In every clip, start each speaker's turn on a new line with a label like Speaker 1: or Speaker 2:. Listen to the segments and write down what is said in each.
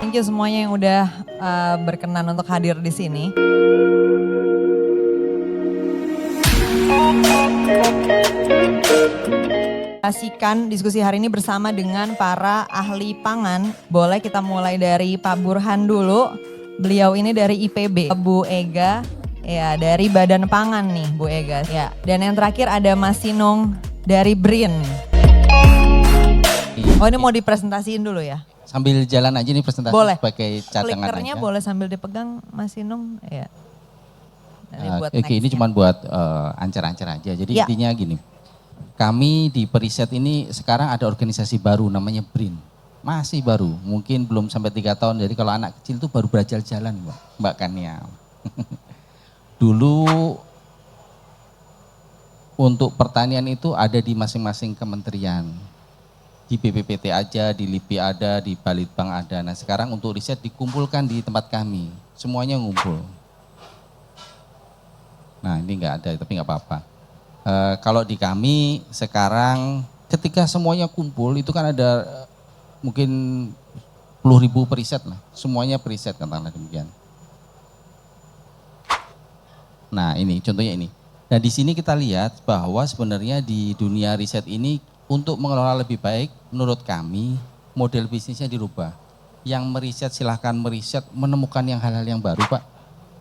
Speaker 1: Thank you semuanya yang udah berkenan untuk hadir di sini. Pastikan diskusi hari ini bersama dengan para ahli pangan. Boleh kita mulai dari Pak Burhan dulu. Beliau ini dari IPB. Bu Ega, ya dari Badan Pangan nih Bu Ega. Ya. Dan yang terakhir ada Mas Sinung dari BRIN. Oh ini mau dipresentasiin dulu ya?
Speaker 2: Sambil jalan aja nih presentasi
Speaker 1: boleh.
Speaker 2: sebagai cadangan
Speaker 1: Flickernya
Speaker 2: aja.
Speaker 1: boleh sambil dipegang Mas Sinung. Ya.
Speaker 2: Oke, ini cuma buat ancar-ancar aja. Jadi intinya gini, kami di Periset ini sekarang ada organisasi baru namanya BRIN. Masih baru, mungkin belum sampai 3 tahun. Jadi kalau anak kecil itu baru belajar jalan Mbak Kania. Dulu untuk pertanian itu ada di masing-masing kementerian. Di BPPT aja, di LIPI ada, di Balitbang ada. Nah sekarang untuk riset dikumpulkan di tempat kami. Semuanya ngumpul. Nah ini enggak ada, tapi enggak apa-apa. Kalau di kami sekarang ketika semuanya kumpul itu kan ada mungkin 10.000 periset lah. Semuanya periset katakanlah demikian. Nah ini contohnya ini. Nah di sini kita lihat bahwa sebenarnya di dunia riset ini untuk mengelola lebih baik menurut kami model bisnisnya dirubah. Yang meriset silahkan meriset menemukan yang hal-hal yang baru Pak,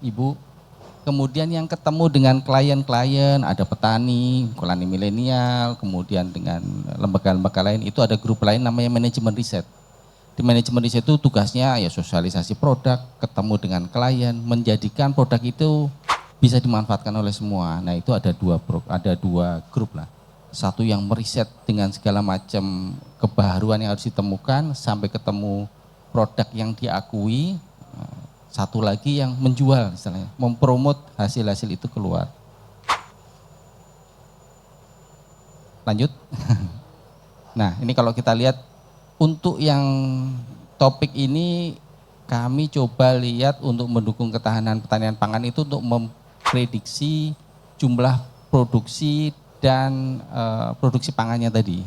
Speaker 2: Ibu. Kemudian yang ketemu dengan klien-klien, ada petani milenial, kemudian dengan lembaga-lembaga lain, itu ada grup lain namanya manajemen riset. Di manajemen riset itu tugasnya ya sosialisasi produk, ketemu dengan klien, menjadikan produk itu bisa dimanfaatkan oleh semua. Nah itu ada dua grup lah. Satu yang meriset dengan segala macam kebaharuan yang harus ditemukan sampai ketemu produk yang diakui. Satu lagi yang menjual misalnya, mempromot hasil-hasil itu keluar. Lanjut. Nah ini kalau kita lihat untuk yang topik ini kami coba lihat untuk mendukung ketahanan pertanian pangan itu untuk memprediksi jumlah produksi dan produksi pangannya tadi.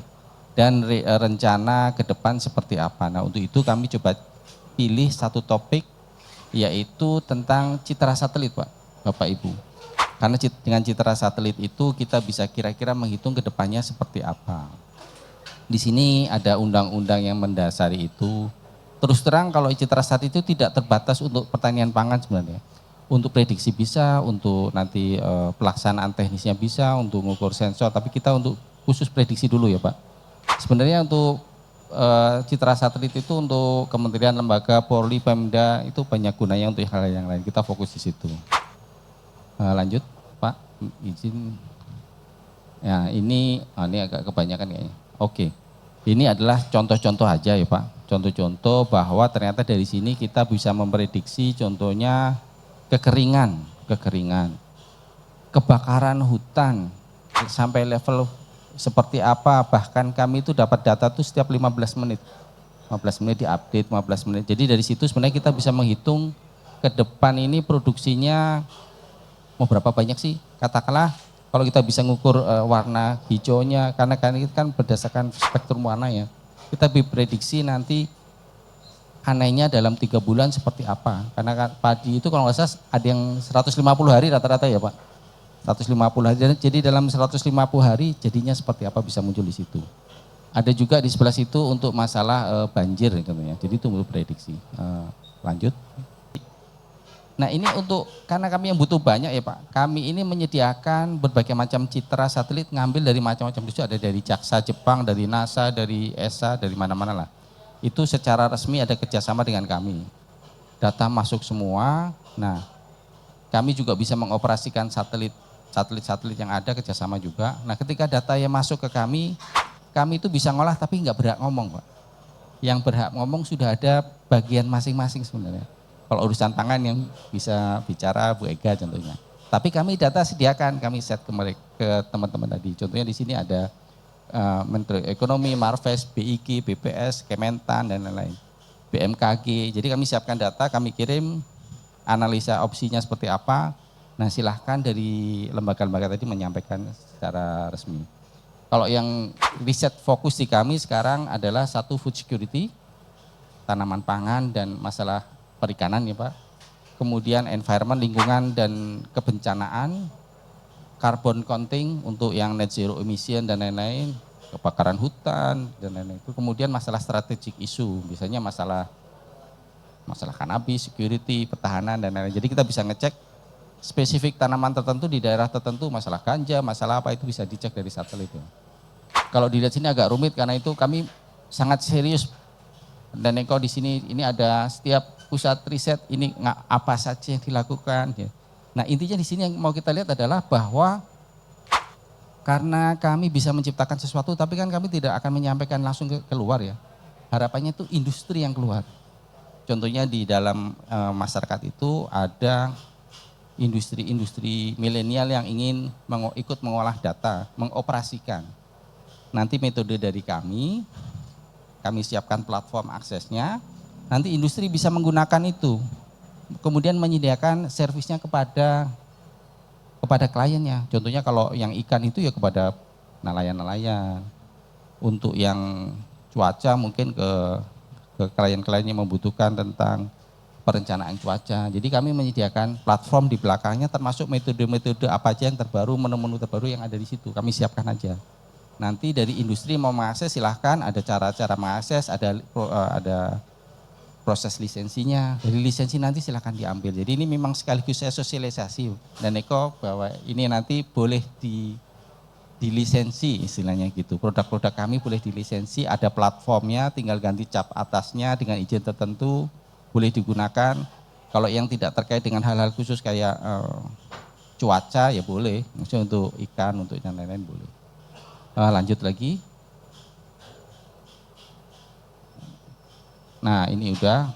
Speaker 2: Dan rencana ke depan seperti apa. Nah untuk itu kami coba pilih satu topik yaitu tentang citra satelit Pak, Bapak Ibu. Karena dengan citra satelit itu kita bisa kira-kira menghitung ke depannya seperti apa. Di sini ada undang-undang yang mendasari itu. Terus terang kalau citra satelit itu tidak terbatas untuk pertanian pangan sebenarnya. Untuk prediksi bisa, untuk nanti pelaksanaan teknisnya bisa, untuk mengukur sensor, tapi kita untuk khusus prediksi dulu ya Pak. Sebenarnya untuk citra satelit itu untuk kementerian, lembaga, Polri, Pemda itu banyak gunanya untuk hal yang lain. Kita fokus di situ. Lanjut, Pak, izin. Ya, ini agak kebanyakan kayaknya. Oke, ini adalah contoh-contoh aja ya Pak. Contoh-contoh bahwa ternyata dari sini kita bisa memprediksi contohnya kekeringan, kebakaran hutan sampai level seperti apa, bahkan kami itu dapat data itu setiap 15 menit diupdate 15 menit. Jadi dari situ sebenarnya kita bisa menghitung ke depan ini produksinya mau berapa banyak sih. Katakanlah kalau kita bisa ngukur warna hijaunya, karena itu kan berdasarkan spektrum warna ya. Kita prediksi nanti panennya dalam 3 bulan seperti apa. Karena kan padi itu kalau nggak salah ada yang 150 hari rata-rata ya Pak. 150 hari, jadi dalam 150 hari jadinya seperti apa bisa muncul di situ. Ada juga di sebelah situ untuk masalah banjir contohnya, jadi itu untuk prediksi. Lanjut. Nah ini untuk, karena kami yang butuh banyak ya Pak, kami ini menyediakan berbagai macam citra satelit, ngambil dari macam-macam itu, ada dari JAXA Jepang, dari NASA, dari ESA, dari mana-mana lah. Itu secara resmi ada kerjasama dengan kami. Data masuk semua, nah kami juga bisa mengoperasikan satelit yang ada kerjasama juga. Nah ketika data yang masuk ke kami itu bisa ngolah tapi nggak berhak ngomong Pak. Yang berhak ngomong sudah ada bagian masing-masing sebenarnya. Kalau urusan pangan yang bisa bicara Bu Ega contohnya. Tapi kami data sediakan, kami set ke teman-teman tadi. Contohnya di sini ada Menteri Ekonomi, Marves, BIG, BPS, Kementan dan lain-lain. BMKG. Jadi kami siapkan data, kami kirim analisa opsinya seperti apa. Nah silahkan dari lembaga-lembaga tadi menyampaikan secara resmi. Kalau yang riset fokus di kami sekarang adalah satu food security, tanaman pangan dan masalah perikanan ya Pak. Kemudian environment, lingkungan dan kebencanaan, carbon counting untuk yang net zero emission dan lain-lain, kebakaran hutan dan lain-lain. Kemudian masalah strategic issue, misalnya masalah cannabis, security, pertahanan dan lain-lain. Jadi kita bisa ngecek spesifik tanaman tertentu di daerah tertentu, masalah ganja, masalah apa itu bisa dicek dari satelit. Kalau dilihat sini agak rumit karena itu kami sangat serius. Dan Eko di sini ini ada setiap pusat riset ini apa saja yang dilakukan. Ya. Nah intinya di sini yang mau kita lihat adalah bahwa karena kami bisa menciptakan sesuatu, tapi kan kami tidak akan menyampaikan langsung keluar ya. Harapannya itu industri yang keluar. Contohnya di dalam masyarakat itu ada industri-industri milenial yang ingin ikut mengolah data, mengoperasikan. Nanti metode dari kami siapkan platform aksesnya, nanti industri bisa menggunakan itu, kemudian menyediakan servisnya kepada kliennya. Contohnya kalau yang ikan itu ya kepada nelayan-nelayan, untuk yang cuaca mungkin ke klien-klien yang membutuhkan tentang perencanaan cuaca. Jadi kami menyediakan platform di belakangnya termasuk metode-metode apa aja yang terbaru, menu-menu terbaru yang ada di situ, kami siapkan aja. Nanti dari industri mau mengakses silahkan, ada cara-cara mengakses, ada proses lisensinya. Dari lisensi nanti silahkan diambil. Jadi ini memang sekaligus saya sosialisasi dan Eko bahwa ini nanti boleh dilisensi istilahnya gitu. Produk-produk kami boleh dilisensi, ada platformnya, tinggal ganti cap atasnya dengan izin tertentu, boleh digunakan. Kalau yang tidak terkait dengan hal-hal khusus kayak cuaca ya boleh, maksudnya untuk ikan, untuk yang lain-lain boleh. Lanjut lagi. Nah ini udah,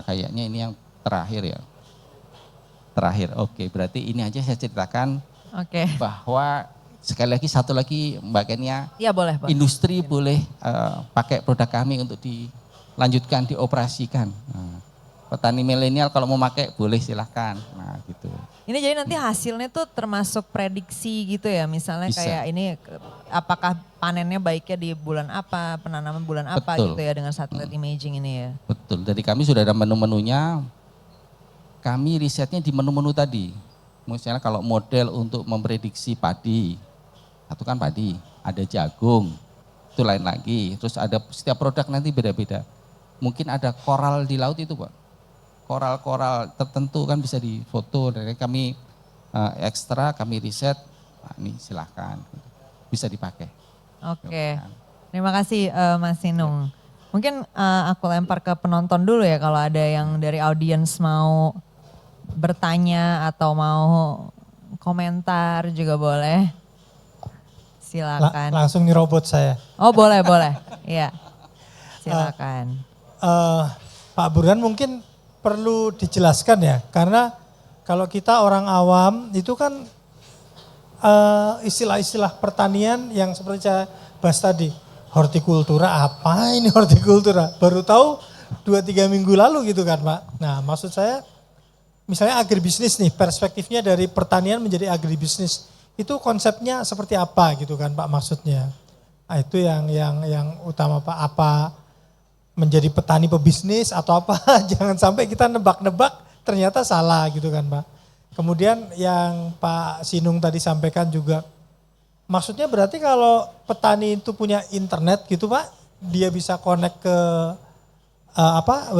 Speaker 2: kayaknya ini yang terakhir ya. Terakhir, oke berarti ini aja saya ceritakan bahwa sekali lagi satu lagi Mbak Kenia,
Speaker 1: ya, boleh.
Speaker 2: Industri boleh pakai produk kami untuk dilanjutkan, dioperasikan. Petani milenial kalau mau pakai boleh silahkan, nah gitu.
Speaker 1: Ini jadi nanti hasilnya tuh termasuk prediksi gitu ya, misalnya
Speaker 2: Bisa.
Speaker 1: kayak ini apakah panennya baiknya di bulan apa, penanaman bulan apa.
Speaker 2: Betul.
Speaker 1: Gitu ya dengan satelit imaging ini ya.
Speaker 2: Betul, dari kami sudah ada menu-menunya, kami risetnya di menu-menu tadi. Misalnya kalau model untuk memprediksi padi, satu kan padi, ada jagung, itu lain lagi. Terus ada setiap produk nanti beda-beda. Mungkin ada koral di laut itu Pak. Koral-koral tertentu kan bisa difoto, dari kami ekstra, kami riset, nah, ini silahkan, bisa dipakai.
Speaker 1: Oke, terima kasih Mas Sinung. Mungkin aku lempar ke penonton dulu ya, kalau ada yang dari audiens mau bertanya atau mau komentar juga boleh. Silakan.
Speaker 3: Langsung nyerobot saya.
Speaker 1: Oh boleh, iya silakan.
Speaker 3: Pak Burhan mungkin perlu dijelaskan ya, karena kalau kita orang awam itu kan istilah-istilah pertanian yang seperti saya bahas tadi, hortikultura, apa ini hortikultura? Baru tahu 2-3 minggu lalu gitu kan Pak. Nah maksud saya, misalnya agribisnis nih, perspektifnya dari pertanian menjadi agribisnis, itu konsepnya seperti apa gitu kan Pak maksudnya? Nah, itu yang utama Pak, apa menjadi petani pebisnis atau apa, jangan sampai kita nebak-nebak ternyata salah gitu kan Pak. Kemudian yang Pak Sinung tadi sampaikan juga, maksudnya berarti kalau petani itu punya internet gitu Pak, dia bisa connect ke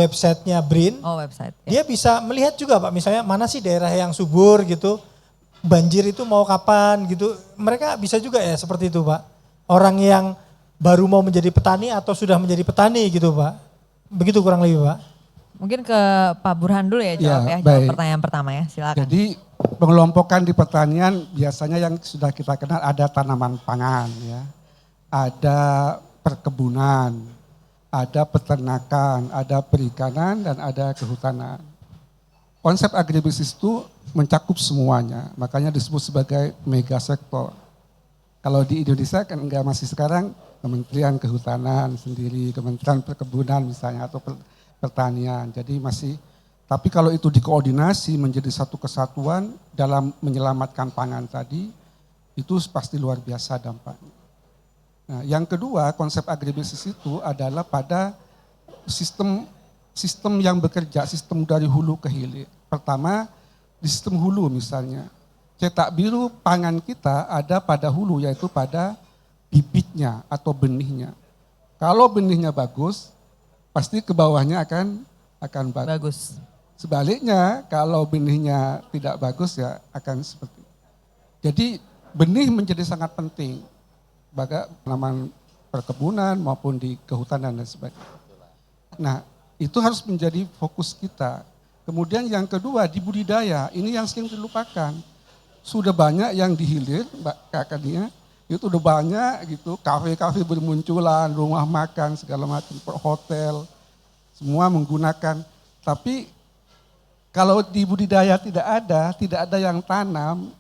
Speaker 3: websitenya BRIN.
Speaker 1: Oh website. Ya.
Speaker 3: Dia bisa melihat juga Pak, misalnya mana sih daerah yang subur gitu, banjir itu mau kapan gitu, mereka bisa juga ya seperti itu Pak. Orang yang baru mau menjadi petani atau sudah menjadi petani gitu Pak. Begitu kurang lebih Pak.
Speaker 1: Mungkin ke Pak Burhan dulu ya jawab ya, jawab
Speaker 4: baik.
Speaker 1: pertanyaan pertama ya, silakan.
Speaker 4: Jadi pengelompokan di pertanian biasanya yang sudah kita kenal ada tanaman pangan ya, ada perkebunan, ada peternakan, ada perikanan dan ada kehutanan. Konsep agribisnis itu mencakup semuanya, makanya disebut sebagai mega sektor. Kalau di Indonesia kan enggak, masih sekarang Kementerian Kehutanan sendiri, Kementerian Perkebunan misalnya atau pertanian. Jadi masih, tapi kalau itu dikoordinasi menjadi satu kesatuan dalam menyelamatkan pangan tadi, itu pasti luar biasa dampaknya. Nah, yang kedua, konsep agribisnis itu adalah pada sistem yang bekerja, sistem dari hulu ke hilir. Pertama, di sistem hulu misalnya, cetak biru pangan kita ada pada hulu, yaitu pada bibitnya atau benihnya. Kalau benihnya bagus, pasti ke bawahnya akan bagus.
Speaker 1: Bagus.
Speaker 4: Sebaliknya, kalau benihnya tidak bagus ya akan seperti itu. Jadi benih menjadi sangat penting bagi tanaman perkebunan maupun di kehutanan dan sebagainya. Nah, itu harus menjadi fokus kita. Kemudian yang kedua di budidaya, ini yang sering dilupakan. Sudah banyak yang dihilir, Mbak Kakaknya, itu udah banyak gitu, kafe-kafe bermunculan, rumah makan segala macam, hotel, semua menggunakan. Tapi kalau di budidaya tidak ada yang tanam,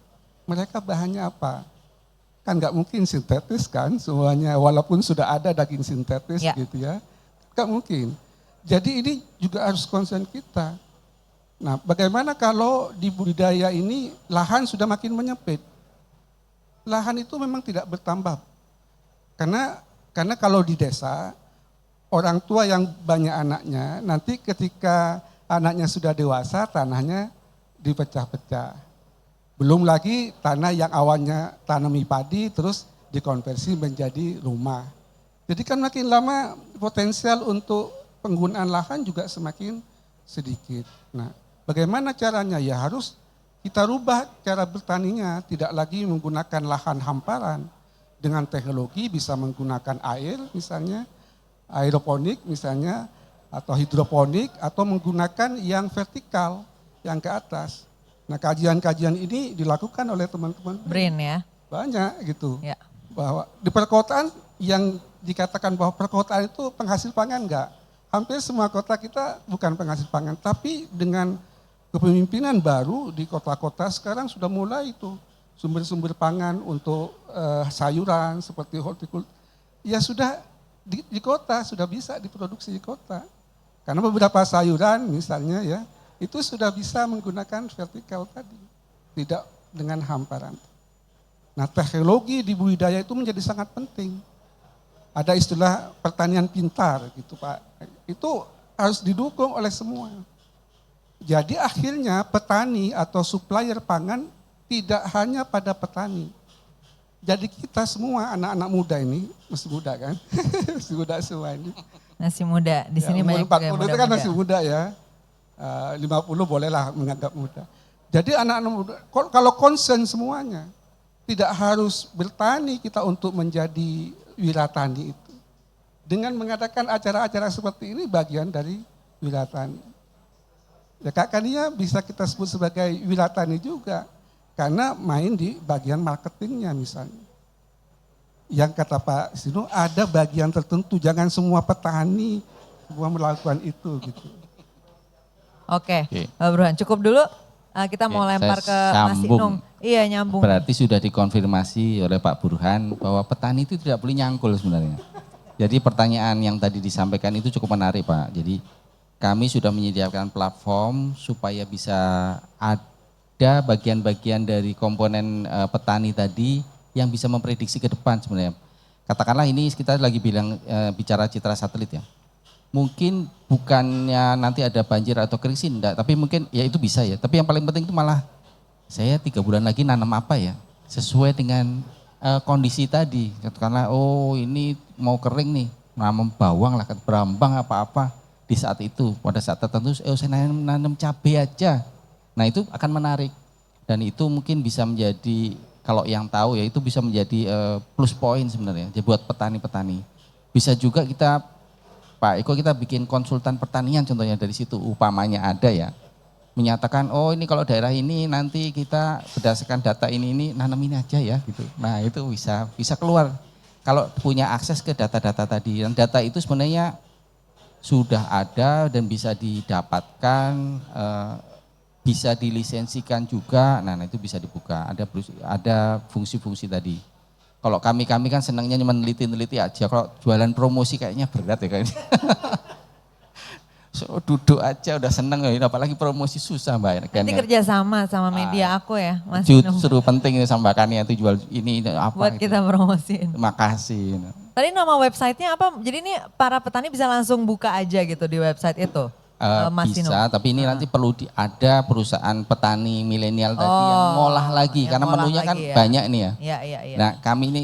Speaker 4: mereka bahannya apa? Kan nggak mungkin sintetis kan semuanya, walaupun sudah ada daging sintetis gitu ya. Nggak mungkin. Jadi ini juga harus concern kita. Nah, bagaimana kalau di budidaya ini lahan sudah makin menyempit? Lahan itu memang tidak bertambah. Karena kalau di desa, orang tua yang banyak anaknya, nanti ketika anaknya sudah dewasa, tanahnya dipecah-pecah. Belum lagi tanah yang awalnya tanami padi, terus dikonversi menjadi rumah. Jadi kan makin lama potensial untuk penggunaan lahan juga semakin sedikit. Nah, bagaimana caranya? Ya harus kita rubah cara bertaninya, tidak lagi menggunakan lahan hamparan. Dengan teknologi bisa menggunakan air misalnya, aeroponik misalnya, atau hidroponik, atau menggunakan yang vertikal, yang ke atas. Nah, kajian-kajian ini dilakukan oleh teman-teman.
Speaker 1: BRIN ya.
Speaker 4: Banyak gitu.
Speaker 1: Ya.
Speaker 4: Bahwa di perkotaan yang dikatakan bahwa perkotaan itu penghasil pangan enggak. Hampir semua kota kita bukan penghasil pangan, tapi dengan kepemimpinan baru di kota-kota sekarang sudah mulai itu sumber-sumber pangan untuk sayuran seperti hortikultur. Ya sudah di kota, sudah bisa diproduksi di kota. Karena beberapa sayuran misalnya ya, itu sudah bisa menggunakan vertikal tadi, tidak dengan hamparan. Nah, teknologi di budidaya itu menjadi sangat penting. Ada istilah pertanian pintar gitu Pak, itu harus didukung oleh semua. Jadi akhirnya petani atau supplier pangan tidak hanya pada petani. Jadi kita semua anak-anak muda ini, masih muda kan, masih muda semua ini.
Speaker 1: Masih muda, di sini
Speaker 4: umur
Speaker 1: banyak juga
Speaker 4: 40
Speaker 1: yang
Speaker 4: itu
Speaker 1: muda-muda.
Speaker 4: kan masih muda ya. 50 bolehlah menganggap muda. Jadi anak-anak muda, kalau concern semuanya, tidak harus bertani kita untuk menjadi wiratani itu. Dengan mengadakan acara-acara seperti ini bagian dari wiratani. Ya Kakaknya bisa kita sebut sebagai wiratani juga, karena main di bagian marketingnya misalnya. Yang kata Pak Sino, ada bagian tertentu, jangan semua petani semua melakukan itu gitu.
Speaker 1: Oke, Pak Burhan, cukup dulu. Kita mau
Speaker 2: Oke,
Speaker 1: lempar
Speaker 2: saya
Speaker 1: ke Mas
Speaker 2: sambung.
Speaker 1: Inung. Iya, nyambung.
Speaker 2: Berarti sudah dikonfirmasi oleh Pak Burhan bahwa petani itu tidak boleh nyangkul sebenarnya. Jadi pertanyaan yang tadi disampaikan itu cukup menarik Pak. Jadi kami sudah menyediakan platform supaya bisa ada bagian-bagian dari komponen petani tadi yang bisa memprediksi ke depan sebenarnya. Katakanlah ini kita lagi bicara citra satelit ya. Mungkin bukannya nanti ada banjir atau krisis, enggak, tapi mungkin ya itu bisa ya. Tapi yang paling penting itu malah saya 3 bulan lagi nanam apa ya, sesuai dengan kondisi tadi. Karena oh ini mau kering nih, nanam bawang lah, berambang apa-apa di saat itu. Pada saat tertentu, saya nanam cabai aja. Nah itu akan menarik dan itu mungkin bisa menjadi, kalau yang tahu ya itu bisa menjadi plus point sebenarnya buat petani-petani. Bisa juga kita Pak Eko kita bikin konsultan pertanian contohnya dari situ, upamanya ada ya, menyatakan oh ini kalau daerah ini nanti kita berdasarkan data ini nanam ini aja ya gitu. Nah itu bisa keluar kalau punya akses ke data-data tadi. Dan data itu sebenarnya sudah ada dan bisa didapatkan, bisa dilisensikan juga. Nah itu bisa dibuka, ada fungsi-fungsi tadi. Kalau kami kan senangnya meneliti-neliti aja, kalau jualan promosi kayaknya berat ya kayaknya. duduk aja udah seneng ya, apalagi promosi susah Mbak.
Speaker 1: Nanti kerja sama media aku ya, Mas
Speaker 2: Justru penting sama Mbak Kania itu jual ini apa
Speaker 1: buat
Speaker 2: gitu.
Speaker 1: kita promosiin.
Speaker 2: Terima kasih.
Speaker 1: Tadi nama websitenya apa? Jadi ini para petani bisa langsung buka aja gitu di website itu? Mas Dino?
Speaker 2: Bisa, tapi ini nanti perlu ada perusahaan petani milenial tadi yang ngolah lagi,
Speaker 1: yang
Speaker 2: karena
Speaker 1: ngolah
Speaker 2: menunya kan
Speaker 1: lagi ya.
Speaker 2: banyak nih ya.
Speaker 1: Iya.
Speaker 2: Nah kami ini,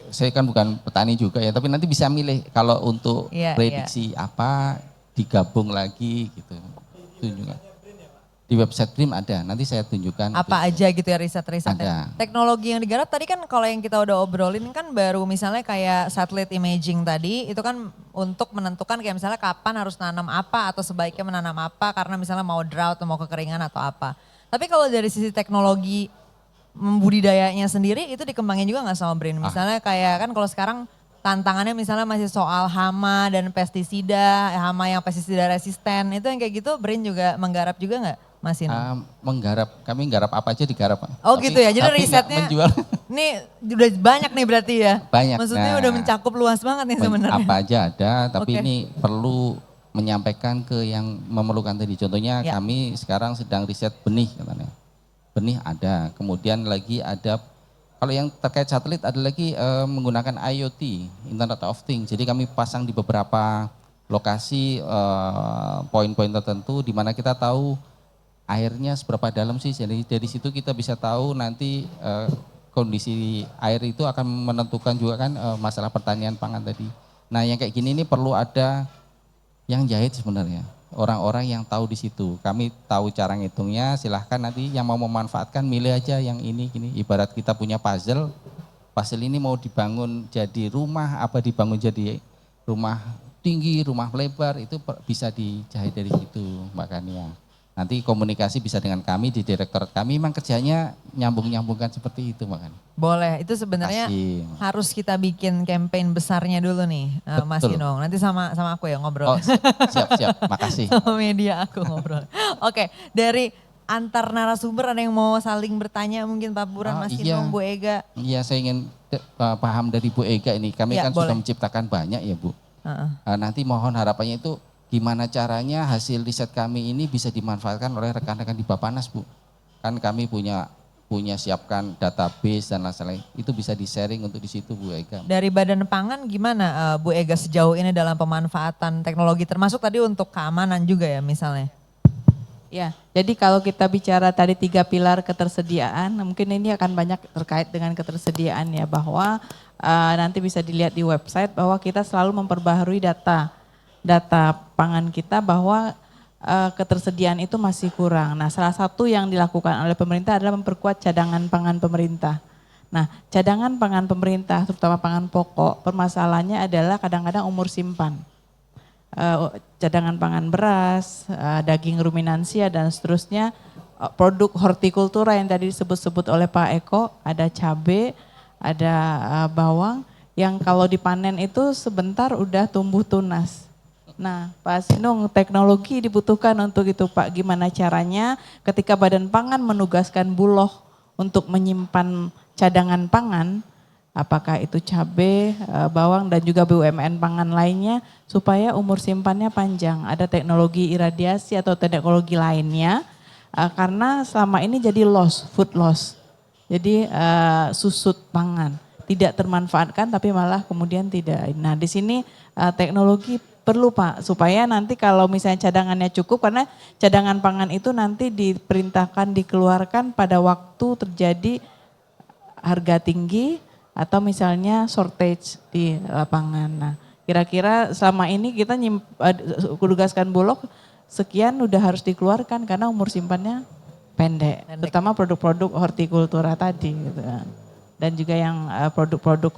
Speaker 2: saya kan bukan petani juga ya, tapi nanti bisa milih kalau untuk
Speaker 1: Iya,
Speaker 2: prediksi apa, digabung lagi gitu. Tunjukkan. Di website BRIM ada, nanti saya tunjukkan.
Speaker 1: Apa aja gitu ya riset-risetnya.
Speaker 2: Ada.
Speaker 1: Teknologi yang digarap tadi kan kalau yang kita udah obrolin kan baru misalnya kayak satellite imaging tadi itu kan untuk menentukan kayak misalnya kapan harus nanam apa atau sebaiknya menanam apa karena misalnya mau drought atau mau kekeringan atau apa. Tapi kalau dari sisi teknologi budidayanya sendiri itu dikembangin juga nggak sama BRIN? Misalnya kayak kan kalau sekarang tantangannya misalnya masih soal hama dan pestisida, hama yang pestisida resisten, itu yang kayak gitu BRIN juga menggarap juga nggak Mas Ino?
Speaker 2: Kami nggarap apa aja digarap.
Speaker 1: Oh gitu ya, jadi
Speaker 2: tapi nggak
Speaker 1: risetnya
Speaker 2: menjual.
Speaker 1: ini udah banyak nih berarti ya?
Speaker 2: Banyak.
Speaker 1: Maksudnya udah mencakup luas banget nih sebenarnya.
Speaker 2: Apa aja ada, tapi
Speaker 1: Oke.
Speaker 2: ini perlu menyampaikan ke yang memerlukan tadi. Contohnya
Speaker 1: Ya.
Speaker 2: kami sekarang sedang riset benih katanya. Benih ada, kemudian lagi ada, kalau yang terkait satelit ada lagi menggunakan IoT, Internet of Things. Jadi kami pasang di beberapa lokasi poin-poin tertentu di mana kita tahu airnya seberapa dalam sih. Jadi dari situ kita bisa tahu nanti kondisi air itu akan menentukan juga kan masalah pertanian pangan tadi. Nah yang kayak gini ini perlu ada yang jahit sebenarnya. Orang-orang yang tahu di situ. Kami tahu cara ngitungnya, silahkan nanti yang mau memanfaatkan milih aja yang ini gini. Ibarat kita punya puzzle, puzzle ini mau dibangun jadi rumah, apa dibangun jadi rumah tinggi, rumah lebar, itu bisa dijahit dari situ Mbak Kania. Nanti komunikasi bisa dengan kami di direktorat kami, memang kerjanya nyambung-nyambungkan seperti itu Mbak Kania.
Speaker 1: Boleh, itu sebenarnya
Speaker 2: Kasih.
Speaker 1: harus kita bikin campaign besarnya dulu nih Mas
Speaker 2: Betul.
Speaker 1: Inong. Nanti sama aku ya ngobrol.
Speaker 2: Oh siap, makasih.
Speaker 1: Sama media aku ngobrol. Oke, dari antar narasumber ada yang mau saling bertanya mungkin Pak Buran, Mas
Speaker 2: iya.
Speaker 1: Inong, Bu Ega.
Speaker 2: Iya saya ingin paham dari Bu Ega ini, kami
Speaker 1: Ya,
Speaker 2: kan sudah
Speaker 1: boleh.
Speaker 2: menciptakan banyak ya Bu.
Speaker 1: Heeh.
Speaker 2: Nanti mohon harapannya itu gimana caranya hasil riset kami ini bisa dimanfaatkan oleh rekan-rekan di Bapanas Bu. Kan kami punya siapkan database dan lain-lain, itu bisa di-sharing untuk di situ Bu Ega.
Speaker 1: Dari Badan Pangan gimana Bu Ega sejauh ini dalam pemanfaatan teknologi termasuk tadi untuk keamanan juga ya misalnya?
Speaker 5: Ya, jadi kalau kita bicara tadi 3 pilar ketersediaan, mungkin ini akan banyak terkait dengan ketersediaan ya, bahwa nanti bisa dilihat di website bahwa kita selalu memperbaharui data pangan kita bahwa ketersediaan itu masih kurang. Nah, salah satu yang dilakukan oleh pemerintah adalah memperkuat cadangan pangan pemerintah. Nah, cadangan pangan pemerintah, terutama pangan pokok, permasalahannya adalah kadang-kadang umur simpan. Cadangan pangan beras, daging ruminansia dan seterusnya, produk hortikultura yang tadi disebut-sebut oleh Pak Eko, ada cabai, ada bawang, yang kalau dipanen itu sebentar udah tumbuh tunas. Nah, Pak Sinung, teknologi dibutuhkan untuk itu Pak. Gimana caranya ketika Badan Pangan menugaskan Bulog untuk menyimpan cadangan pangan, apakah itu cabai, bawang dan juga BUMN pangan lainnya, supaya umur simpannya panjang. Ada teknologi iradiasi atau teknologi lainnya, karena selama ini jadi loss, food loss. Jadi susut pangan, tidak termanfaatkan tapi malah kemudian tidak. Nah di sini teknologi perlu Pak, supaya nanti kalau misalnya cadangannya cukup, karena cadangan pangan itu nanti diperintahkan dikeluarkan pada waktu terjadi harga tinggi atau misalnya shortage di lapangan. Nah kira-kira selama ini kita tugaskan Bulog sekian udah harus dikeluarkan karena umur simpannya pendek. Terutama produk-produk hortikultura tadi gitu. Dan juga yang produk-produk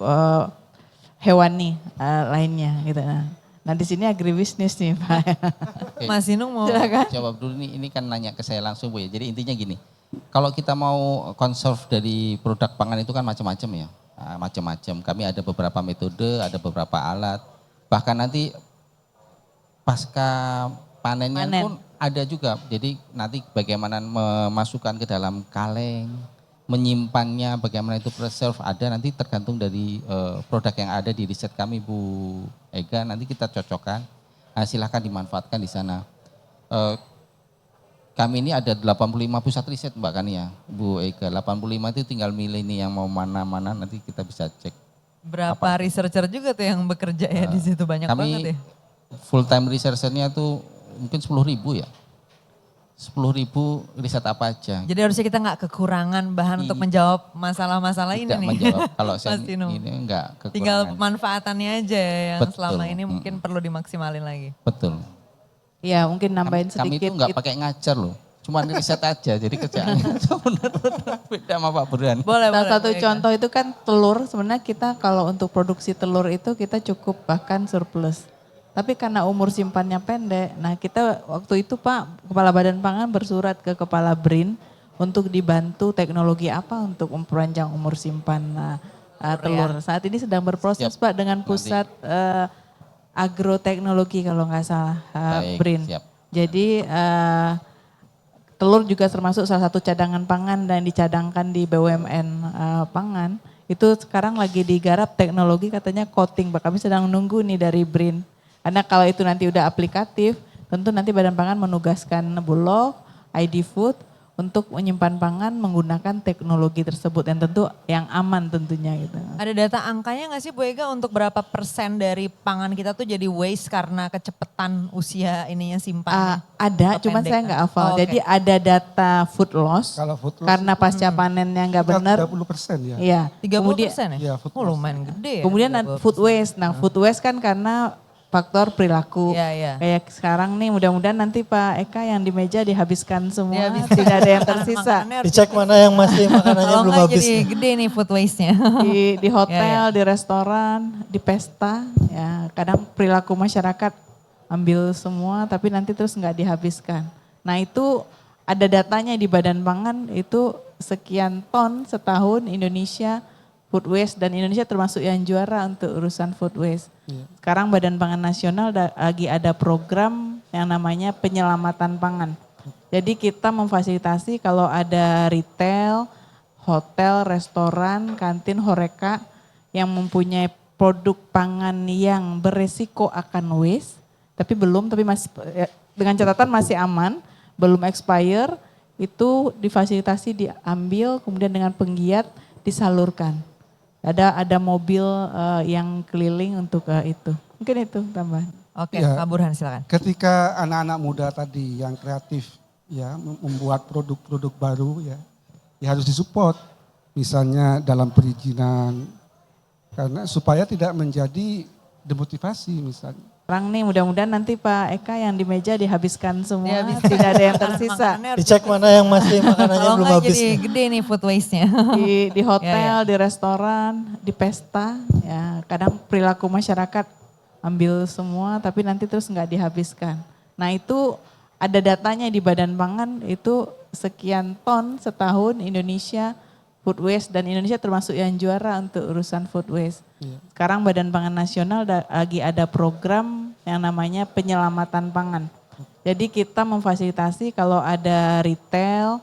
Speaker 5: hewani lainnya gitu. Nah di sini agribisnis nih Pak.
Speaker 2: Oke.
Speaker 1: Mas Inung mau
Speaker 2: Jawab dulu nih, ini kan nanya ke saya langsung Bu ya. Jadi intinya gini, kalau kita mau conserve dari produk pangan itu kan macam-macam ya. Macam-macam. Kami ada beberapa metode, ada beberapa alat. Bahkan nanti pasca panennya pun ada juga. Jadi nanti bagaimana memasukkan ke dalam kaleng, menyimpannya, bagaimana itu preserve ada, nanti tergantung dari produk yang ada di riset kami Bu Ega, nanti kita cocokkan. Nah, silahkan dimanfaatkan di sana. Kami ini ada 85 pusat riset Mbak Kania, Bu Ega. 85 itu tinggal milih nih yang mau mana-mana, nanti kita bisa cek.
Speaker 1: Berapa researcher juga tuh yang bekerja ya di situ, banyak banget
Speaker 2: Kami
Speaker 1: ya.
Speaker 2: full time researchernya tuh mungkin 10.000 ya. 10.000 riset apa aja.
Speaker 1: Jadi harusnya kita nggak kekurangan bahan untuk menjawab masalah-masalah ini
Speaker 2: Tidak
Speaker 1: nih.
Speaker 2: menjawab. Kalau saya
Speaker 1: Mas Tino.
Speaker 2: ini enggak kekurangan.
Speaker 1: Tinggal pemanfaatannya aja yang
Speaker 2: Betul.
Speaker 1: selama ini mungkin perlu dimaksimalin lagi.
Speaker 2: Betul.
Speaker 5: Ya mungkin nambahin
Speaker 2: Kami itu
Speaker 5: sedikit.
Speaker 2: enggak pakai ngajar loh. Cuma riset aja, jadi kerjaannya benar-benar beda sama Pak Burhan.
Speaker 1: Boleh,
Speaker 5: Salah
Speaker 1: boleh.
Speaker 5: satu
Speaker 1: boleh.
Speaker 5: contoh itu kan telur, sebenarnya kita kalau untuk produksi telur itu kita cukup bahkan surplus. Tapi karena umur simpannya pendek, nah kita waktu itu Pak, Kepala Badan Pangan bersurat ke Kepala BRIN untuk dibantu teknologi apa untuk memperpanjang umur simpan telur. Saat ini sedang berproses
Speaker 2: Siap.
Speaker 5: Pak dengan pusat agroteknologi kalau nggak salah
Speaker 2: Baik,
Speaker 5: BRIN.
Speaker 2: siap.
Speaker 5: Jadi telur juga termasuk salah satu cadangan pangan dan dicadangkan di BUMN pangan. Itu sekarang lagi digarap teknologi katanya coating. Kami sedang nunggu nih dari BRIN. Karena kalau itu nanti udah aplikatif, tentu nanti Badan Pangan menugaskan Bulog, ID Food untuk menyimpan pangan menggunakan teknologi tersebut dan tentu yang aman tentunya gitu.
Speaker 1: Ada data angkanya nggak sih Bu Ega untuk berapa persen dari pangan kita tuh jadi waste karena kecepatan usia ininya simpannya?
Speaker 5: Ada,
Speaker 1: Atau
Speaker 5: cuman
Speaker 1: pendek
Speaker 5: saya
Speaker 1: kan?
Speaker 5: nggak hafal.
Speaker 1: Oh, oke.
Speaker 5: Jadi ada data food loss
Speaker 4: Kalau food loss
Speaker 5: karena pasca panennya nggak benar.
Speaker 4: 30% ya.
Speaker 5: Iya.
Speaker 1: 30% ya?
Speaker 4: Iya, food
Speaker 1: Oh
Speaker 4: loss.
Speaker 1: lumayan gede ya.
Speaker 5: Kemudian
Speaker 1: 30%.
Speaker 5: food waste. Nah, food waste kan karena faktor perilaku.
Speaker 1: Iya, iya.
Speaker 5: Kayak sekarang nih mudah-mudahan nanti Pak Eka yang di meja dihabiskan semua,
Speaker 1: Dihabiskan.
Speaker 5: tidak ada yang tersisa.
Speaker 1: Makanannya harus
Speaker 3: Dicek mana yang masih makanannya
Speaker 1: Kalau
Speaker 3: belum
Speaker 1: enggak
Speaker 3: habis.
Speaker 1: jadi
Speaker 3: nih.
Speaker 1: gede nih food waste-nya.
Speaker 5: Di hotel,
Speaker 1: Ya,
Speaker 5: di restoran, di pesta, ya kadang perilaku masyarakat ambil semua tapi nanti terus nggak dihabiskan. Nah itu ada datanya di Badan Pangan itu sekian ton setahun Indonesia food waste dan Indonesia termasuk yang juara untuk urusan food waste. Sekarang Badan Pangan Nasional lagi ada program yang namanya penyelamatan pangan. Jadi kita memfasilitasi kalau ada retail, hotel, restoran, kantin, horeca yang mempunyai produk pangan yang beresiko akan waste, tapi masih dengan catatan masih aman, belum expire, itu difasilitasi diambil kemudian dengan penggiat disalurkan. Ada mobil yang keliling untuk itu. Mungkin itu tambahan.
Speaker 1: Oke,
Speaker 4: Ya.
Speaker 1: Pak Burhan silakan.
Speaker 4: Ketika anak-anak muda tadi yang kreatif ya membuat produk-produk baru ya harus disupport. Misalnya dalam perizinan karena supaya tidak menjadi demotivasi misalnya.
Speaker 5: Sekarang nih mudah-mudahan nanti Pak Eka yang di meja dihabiskan semua,
Speaker 1: Dihabiskan.
Speaker 5: tidak ada yang tersisa.
Speaker 1: Makanannya harus
Speaker 3: Dicek mana yang masih makanannya
Speaker 1: Kalau
Speaker 3: belum
Speaker 1: enggak
Speaker 3: habis.
Speaker 1: jadi
Speaker 3: nih.
Speaker 1: gede nih food waste-nya.
Speaker 5: Di hotel,
Speaker 1: Ya,
Speaker 5: di restoran, di pesta, ya kadang perilaku masyarakat ambil semua tapi nanti terus nggak dihabiskan. Nah itu ada datanya di Badan Pangan itu sekian ton setahun Indonesia food waste dan Indonesia termasuk yang juara untuk urusan food waste. Sekarang Badan Pangan Nasional lagi ada program yang namanya penyelamatan pangan. Jadi kita memfasilitasi kalau ada retail,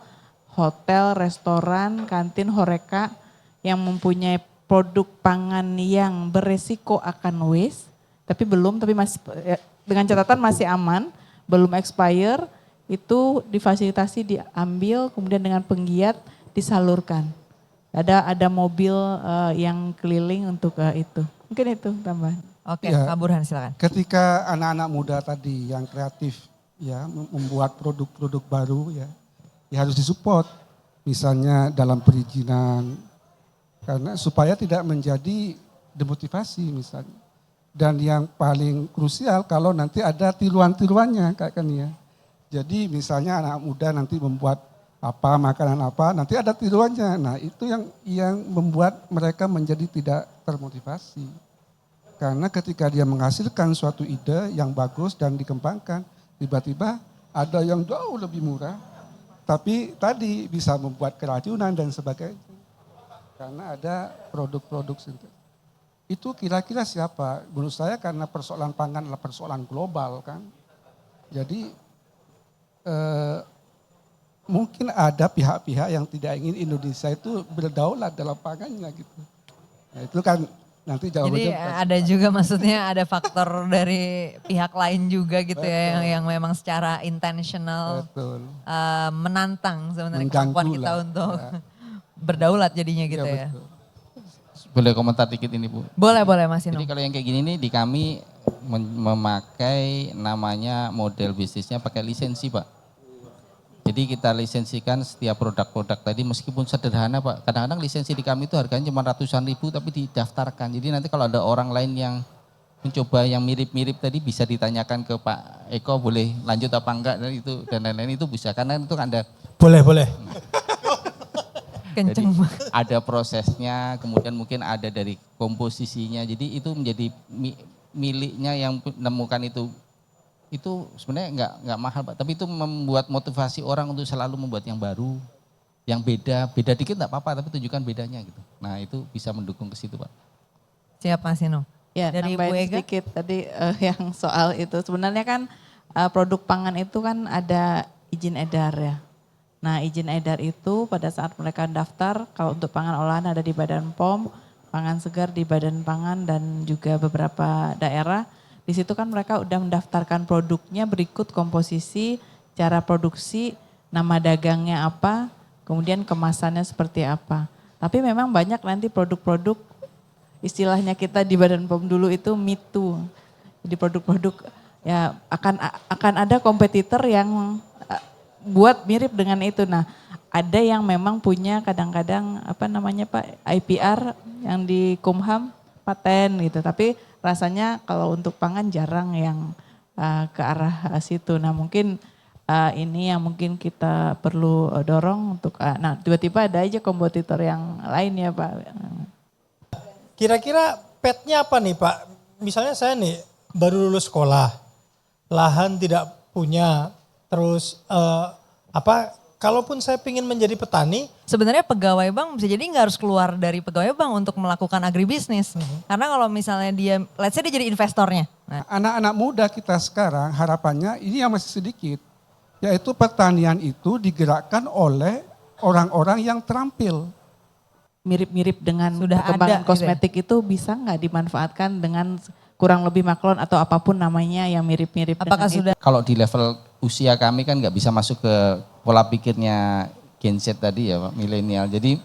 Speaker 5: hotel, restoran, kantin, horeca yang mempunyai produk pangan yang beresiko akan waste, tapi masih dengan catatan masih aman, belum expire, itu difasilitasi diambil kemudian dengan penggiat disalurkan. Ada mobil yang keliling untuk itu. Mungkin itu tambahan.
Speaker 1: Oke,
Speaker 4: Ya.
Speaker 1: Pak Burhan silakan.
Speaker 4: Ketika anak-anak muda tadi yang kreatif ya membuat produk-produk baru ya harus disupport. Misalnya dalam perizinan karena supaya tidak menjadi demotivasi misalnya. Dan yang paling krusial kalau nanti ada tiruan-tiruannya kayak kan ya. Jadi misalnya anak muda nanti membuat apa makanan apa nanti ada tiruannya. Nah itu yang membuat mereka menjadi tidak termotivasi. Karena ketika dia menghasilkan suatu ide yang bagus dan dikembangkan, tiba-tiba ada yang jauh lebih murah, tapi tadi bisa membuat keracunan dan sebagainya. Karena ada produk-produk sintetis. Itu kira-kira siapa? Menurut saya karena persoalan pangan adalah persoalan global kan. Jadi mungkin ada pihak-pihak yang tidak ingin Indonesia itu berdaulat dalam pangannya gitu. Nah, itu kan Nanti jauh
Speaker 1: Jadi ada juga maksudnya ada faktor dari pihak lain juga gitu ya yang memang secara intentional
Speaker 4: betul.
Speaker 1: menantang sebenarnya
Speaker 4: Mengganggu
Speaker 1: kemampuan kita
Speaker 4: lah,
Speaker 1: untuk berdaulat jadinya gitu
Speaker 4: Iya,
Speaker 1: ya.
Speaker 4: betul.
Speaker 2: Boleh komentar dikit ini Bu?
Speaker 1: Boleh Mas Ino.
Speaker 2: Jadi kalau yang kayak gini nih di kami memakai namanya model bisnisnya pakai lisensi Pak. Jadi kita lisensikan setiap produk-produk tadi meskipun sederhana Pak. Kadang-kadang lisensi di kami itu harganya cuma ratusan ribu tapi didaftarkan. Jadi nanti kalau ada orang lain yang mencoba yang mirip-mirip tadi bisa ditanyakan ke Pak Eko boleh lanjut apa enggak dan lain-lain itu bisa karena itu kan ada
Speaker 3: Boleh.
Speaker 1: Kenceng banget.
Speaker 2: ada prosesnya, kemudian mungkin ada dari komposisinya. Jadi itu menjadi miliknya yang menemukan itu sebenarnya nggak mahal Pak, tapi itu membuat motivasi orang untuk selalu membuat yang baru, yang beda dikit nggak apa-apa, tapi tunjukkan bedanya gitu. Nah itu bisa mendukung ke situ Pak.
Speaker 1: Siap Mas Ino.
Speaker 5: Ya,
Speaker 1: Dari Bu
Speaker 5: nambahin
Speaker 1: Ega?
Speaker 5: sedikit tadi yang soal itu. Sebenarnya kan produk pangan itu kan ada izin edar ya. Nah izin edar itu pada saat mereka daftar, kalau untuk pangan olahan ada di Badan POM, pangan segar di Badan Pangan dan juga beberapa daerah. Di situ kan mereka udah mendaftarkan produknya berikut komposisi, cara produksi, nama dagangnya apa, kemudian kemasannya seperti apa. Tapi memang banyak nanti produk-produk istilahnya kita di Badan POM dulu itu mitu. Jadi produk-produk ya akan ada kompetitor yang buat mirip dengan itu. Nah, ada yang memang punya kadang-kadang Pak IPR yang di Kumham paten gitu. Tapi rasanya kalau untuk pangan jarang yang ke arah situ. Nah, mungkin ini yang mungkin kita perlu dorong untuk nah tiba-tiba ada aja kompetitor yang lain ya Pak.
Speaker 3: Kira-kira petnya apa nih Pak? Misalnya saya nih baru lulus sekolah, lahan tidak punya, terus kalaupun saya ingin menjadi petani.
Speaker 1: Sebenarnya pegawai bank bisa jadi nggak harus keluar dari pegawai bank untuk melakukan agribisnis. Karena kalau misalnya dia, let's say dia jadi investornya. Nah,
Speaker 4: Anak-anak muda kita sekarang harapannya ini yang masih sedikit. Yaitu pertanian itu digerakkan oleh orang-orang yang terampil.
Speaker 5: Mirip-mirip dengan
Speaker 1: Sudah
Speaker 5: perkembangan
Speaker 1: ada,
Speaker 5: kosmetik itu bisa nggak dimanfaatkan dengan kurang lebih maklon atau apapun namanya yang mirip-mirip
Speaker 1: apakah
Speaker 5: dengan
Speaker 1: sudah
Speaker 2: Kalau di level usia kami kan nggak bisa masuk ke pola pikirnya Gen Z tadi ya Pak, milenial. Jadi